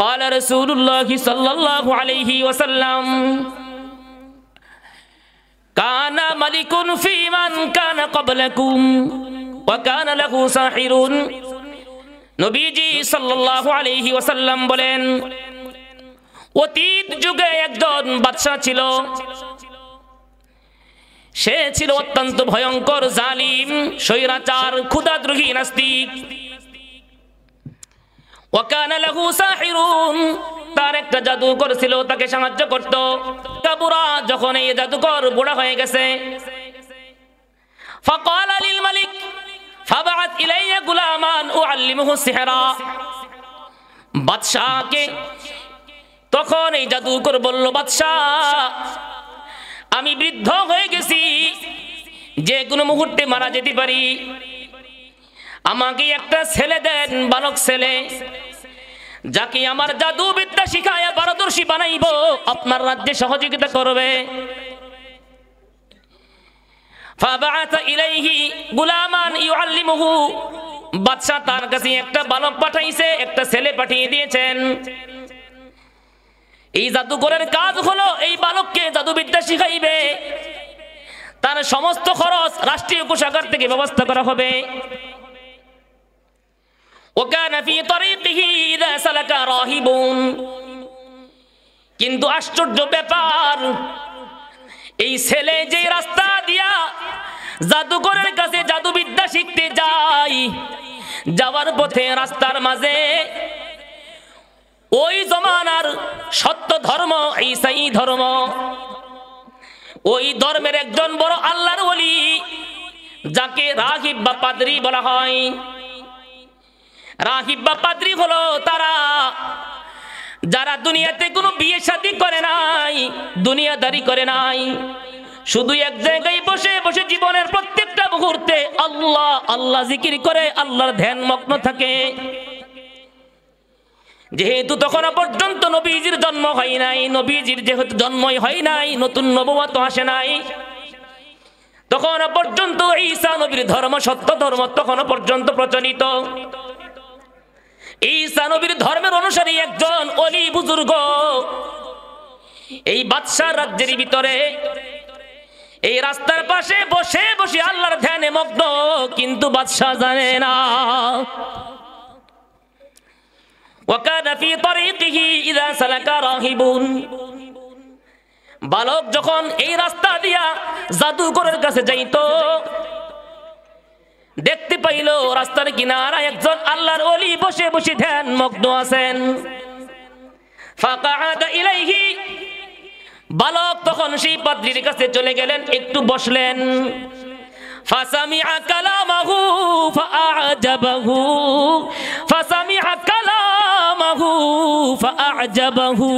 قال رسول الله صلى الله عليه وسلم كان ملك في من كان قبلكم وكان له ساحر নবীজি সাল্লাল্লাহু আলাইহি ওয়াসাল্লাম বলেন অতীত যুগে একজন বাদশা ছিল সে ছিল অত্যন্ত ভয়ঙ্কর জালিম স্বৈরাচার ক্ষুধাদ্রোহী নাস্তিক ওয়াকানা লাহু সাহিরুন তার একটা জাদুকর ছিল তাকে সাহায্য করত বুড়া যখন এই জাদুকর বুড়া হয়ে গেছে ফাকালা লিল মালিক ফাবাআত ইলাইয়া গুলামান উআল্লিমুহু সিহরা বাদশাকে তখন এই জাদুকর বলল বাদশা আমি বৃদ্ধ হয়ে গেছি যে কোনো মুহূর্তে মারা যেতে পারি আমাকে একটা ছেলে দেন বালক ছেলে যাকে আমার জাদু বিদ্যা শিখায়া পারদর্শী বানাইব আপনার রাজ্যে সহযোগিতা করবে ফাবাআত ইলাইহি গুলামান ইউআল্লিমুহু বাদশা তার কাছে একটা বালক পাঠাইছে একটা ছেলে পাঠিয়ে দিয়েছেন এই জাদুকরের কাজ হলো এই বালককে জাদুবিদ্যা শিখাইবে তার সমস্ত খরচ রাষ্ট্রীয় কোষাগার থেকে ব্যবস্থা করা হবে ওকানা ফি তরিকিহি ইযা সালাকা রাহিবুন কিন্তু আশ্চর্য ব্যাপার এই ছেলে যে রাস্তা দিয়া জাদুকরের কাছে জাদুবিদ্যা শিখতে যায় যাওয়ার পথে রাস্তার মাঝে ওই জমানার সত্য ধর্ম ঈসাই ধর্ম ওই ধর্মের একজন বড় আল্লাহর ওলি যাকে রাহিব বা পাদ্রী বলা হয় রাহিব বা পাদ্রী হলো তারা যারা দুনিয়াতে কোনো বিয়ে শাদী করে নাই দুনিয়াদারি করে নাই শুধু এক জায়গায় বসে বসে জীবনের প্রত্যেকটা মুহূর্তে আল্লাহ আল্লাহ জিকির করে আল্লাহর ধ্যান মগ্ন থাকে যেহেতু তখন পর্যন্ত নবীজির জন্ম হয় নাই নবীজির যেহেতু জন্মই হয় নাই নতুন নবুয়ত আসে নাই তখন পর্যন্ত ঈসা নবীর ধর্ম সত্য ধর্ম তখন পর্যন্ত প্রচলিত ঈসা নবীর ধর্মের অনুসারী একজন ওলি বুজুর্গ এই বাদশা রাজ্যের ভিতরে এই রাস্তার পাশে বসে বসে আল্লাহর ধ্যানে মগ্ন কিন্তু বাদশা জানে না ওয়াকানা ফি তরিকিহি ইযা সালাকা রাহিবুন বালক যখন এই রাস্তা দিয়া জাদুকরের কাছে যাইতো দেখতে পাইল রাস্তার কিনারায় একজন আল্লাহর ওলি বসে বসে ধ্যান মগ্ন আছেন ফাকাআদা ইলাইহি বালক তখন সেই পাদ্রীর কাছে চলে গেলেন একটু বসলেন ফাসামিআ কালামাহু ফাআজাবাহু ফাসামিআ কালামাহু ফাআজাবাহু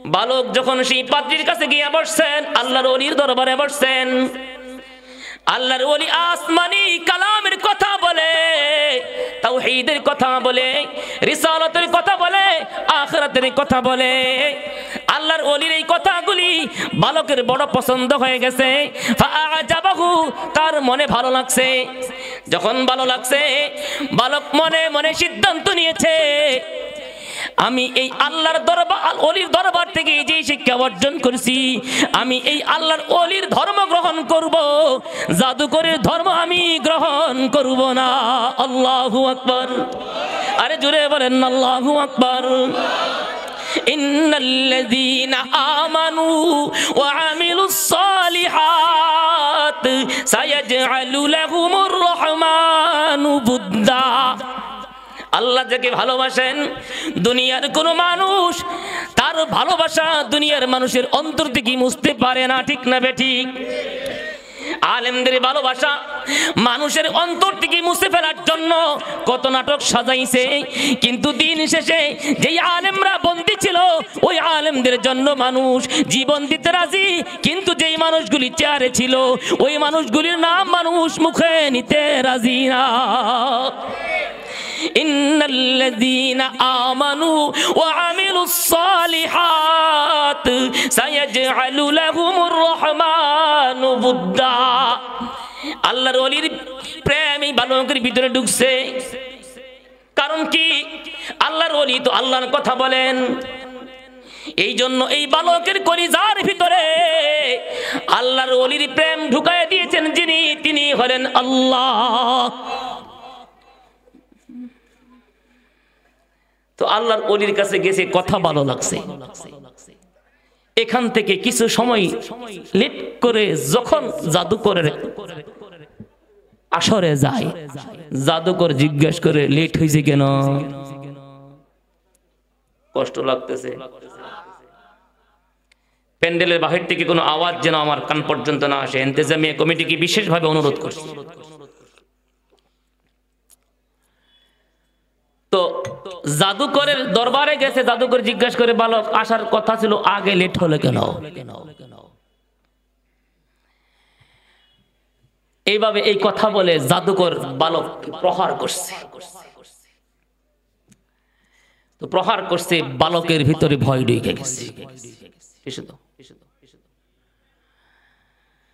বালক যখন সেই পাদ্রীর কাছে গিয়ে বসছেন আল্লাহর ওলির দরবারে বসছেন আল্লাহর ওলি আসমানি কালামের কথা বলে তাওহীদের কথা বলে রিসালাতের কথা বলে আখিরাতের কথা বলে আল্লাহর ওলির এই কথাগুলি বালকের বড় পছন্দ হয়ে গেছে ফাআজাবাহু তার মনে ভালো লাগছে যখন ভালো লাগছে বালক মনে মনে সিদ্ধান্ত নিয়েছে আমি এই আল্লাহর দরবার ওলির দরবার থেকে যে শিক্ষা অর্জন করেছি আমি এই আল্লাহর ওলির ধর্ম গ্রহণ করব জাদুকরের ধর্ম আমি গ্রহণ করব না আল্লাহু আকবার আরে জোরে বলেন আল্লাহু আকবার ইন্নাল্লাযীনা আমানু ওয়া আমিলুস সালিহাত সায়াজআলু লাহুমুর রহমানু বুদ্দা আল্লাহ যাকে ভালোবাসেন দুনিয়ার কোনো মানুষ তার ভালোবাসা দুনিয়ার মানুষের অন্তর থেকে মুছতে পারে না ঠিক না বেঠিক আলেমদের ভালোবাসা মানুষের অন্তর থেকে মুছে ফেলার জন্য কত নাটক সাজাইছে কিন্তু দিন শেষে যেই আলেমরা বন্দী ছিল ওই আলেমদের জন্য মানুষ জীবন দিতে রাজি কিন্তু যেই মানুষগুলি চেয়ারে ছিল ওই মানুষগুলির নাম মানুষ মুখে নিতে রাজি না ইন্নাল্লাযীনা আমানু ওয়া আমিলুস সালিহাত সায়াজআলু লাহুমুর রহমানু বুদ্দা আল্লাহর ওলির প্রেম এই বালকের ভিতরে ঢুকছে কারণ কি? আল্লাহর ওলি তো আল্লাহর কথা বলেন। এই জন্য এই বালকের কলিজার ভিতরে আল্লাহর ওলির প্রেম ঢুকায় দিয়েছেন যিনি, তিনি হলেন আল্লাহ। তো আল্লাহর ওলির কাছে গেছে, কথা ভালো লাগছে। এখান থেকে কিছু সময় লেট করে যখন জাদুকরের আসরে যায়, জাদুকর জিজ্ঞেস করে লেট হয়েছে কেন? কষ্ট লাগতেছে। প্যান্ডেলের বাহির থেকে কোনো আওয়াজ যেন আমার কান পর্যন্ত না আসে, ইন্তেজামিয়া কমিটিকে বিশেষভাবে অনুরোধ করছি। তো জাদুকরের দরবারে গেছে, জাদুকর জিজ্ঞেস করে বালক আসার কথা ছিল, আগে লেট হলো কেন? এইভাবে এই কথা বলে জাদুকর বালক প্রহার করছে। তো প্রহার করছে, বালকের ভিতরে ভয় ঢুকে গেছে।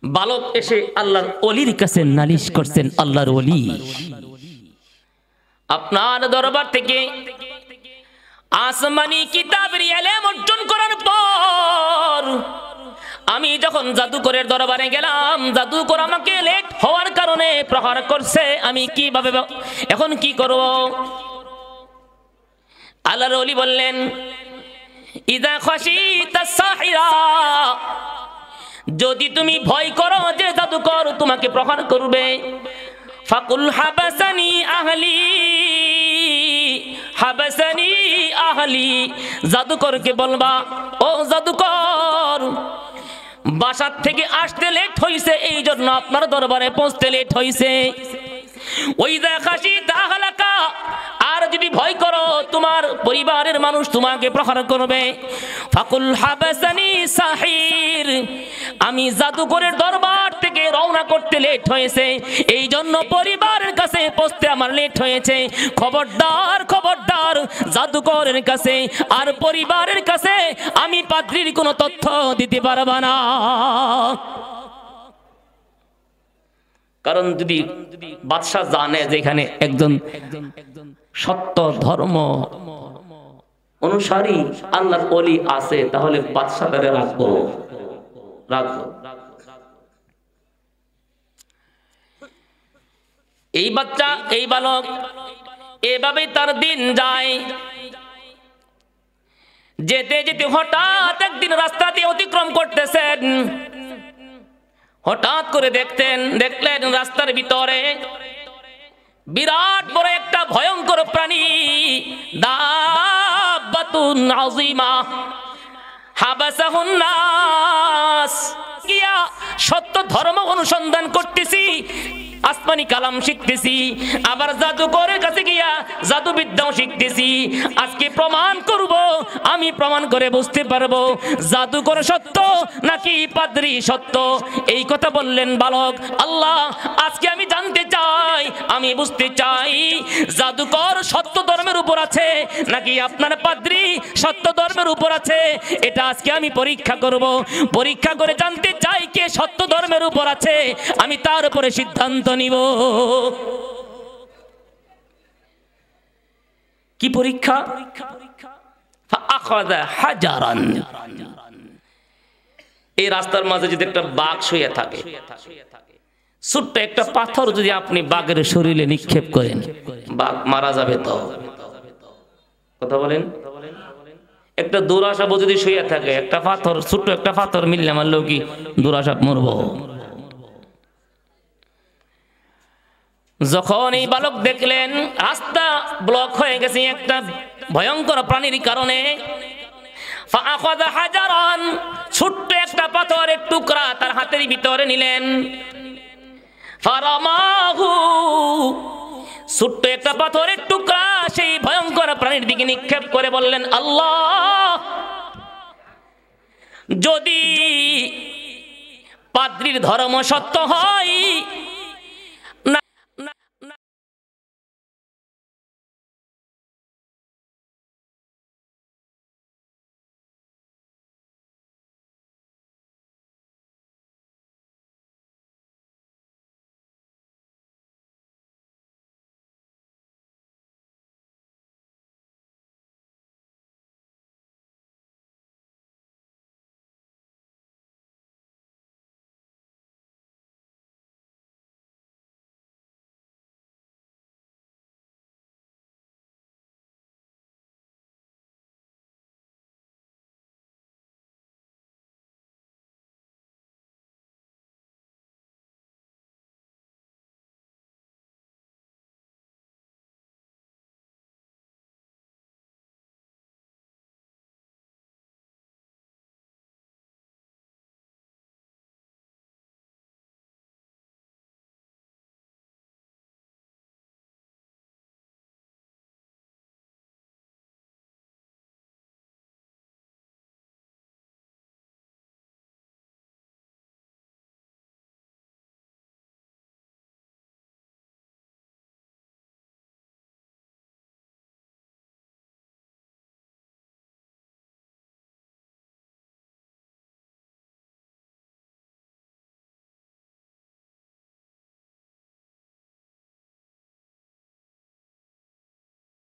বালক এসে আল্লাহর ওলির কাছে নালিশ করছেন, আল্লাহর ওলি, আপনার দরবার থেকে আসমানি কিতাবের ইলম অর্জন করার পর আমি যখন জাদুকরের দরবারে গেলাম, জাদুকর আমাকে লেট হওয়ার কারণে প্রহার করছে, আমি কিভাবে এখন কি করব? আল্লাহর ওলি বললেন, ইযা খাশিতা সাহিরা, যদি তুমি ভয় করো যে জাদুকর তোমাকে প্রহার করবে, ফাকুল হাবাসানি আহলি, হাবাসানি আহলি, জাদুকরকে বলবা, ও জাদুকর, বাসার থেকে আসতে লেট হইছে, এই জন্য আপনার দরবারে পৌঁছতে লেট হইছে। ওই দেখাসি তাহলাকা, আর যদি ভয় করো তোমার পরিবারের মানুষ তোমাকে প্রহার করবে, ফাকুল হাবাসানি সাহির, আমি জাদুকরের দরবার থেকে রওনা করতে লেট হয়েছে, এই জন্য পরিবারের কাছে পৌঁছতে আমার লেট হয়েছে। খবরদার, খবরদার, জাদুকরের কাছে আর পরিবারের কাছে আমি পাদ্রীর কোনো তথ্য দিতে পারব না। কারণ যদি বাদশাহ জানে যে এখানে একজন সত্য ধর্ম অনুসারী আল্লাহর ওলি আছে, তাহলে বাদশাহ তারে রাখবো। এই বাচ্চা, এই বালক এভাবে তার দিন যায়। যেতে যেতে হঠাৎ একদিন রাস্তা দিয়ে অতিক্রম করতেছেন, হঠাৎ করে দেখলেন রাস্তার ভিতরে বিরাট বড় একটা ভয়ঙ্কর প্রাণী, দাব্বাতুন আযীমা হাবাসাহুন নাস। গিয়া সত্য ধর্ম অনুসন্ধান করতেছি, আসমানি কালাম শিখতেছি, আবার জাদুকরের কাছে গিয়া জাদুবিদ্যাও শিখতেছি। আজকে প্রমাণ করব, আমি প্রমাণ করে বুঝতে পারবো জাদুকর সত্য নাকি পাদ্রী সত্য। এই কথা বললেন বালক, আল্লাহ আজকে আমি জানতে চাই, আমি বুঝতে চাই জাদুকর সত্য ধর্মের উপর আছে নাকি আপনার পাদ্রী সত্য ধর্মের উপর আছে। এটা আজকে আমি পরীক্ষা করব, পরীক্ষা করে জানতে চাই কে সত্য ধর্মের উপর আছে, আমি তার উপরে সিদ্ধান্ত নিব। কি পরীক্ষা? ফাআখাযা হাজারান, এই রাস্তার মাঝে যদি একটা বাঘ শুয়ে থাকে, ছোট্ট একটা পাথর যদি আপনি বাঘের শরীরে নিক্ষেপ করেন, বাঘ মারা যাবে তো? কথা বলেন। একটা দুরাশাব যদি শুয়ে থাকে, একটা পাথর, ছোট্ট একটা পাথর মিললে মারলো কি দুরাশাব মরবো? যখন এই বালক দেখলেন রাস্তা ব্লক হয়ে গেছে একটা ভয়ঙ্কর প্রাণীর কারণে, ফাআখাযা হাজারান, ছোট্ট একটা পাথরের টুকরা তার হাতের ভিতরে নিলেন, ফারামাহু, ছোট্ট একটা পাথরের টুকরা সেই ভয়ঙ্কর প্রাণীর দিকে নিক্ষেপ করে বললেন, আল্লাহ যদি পাদ্রীর ধর্ম সত্য হয়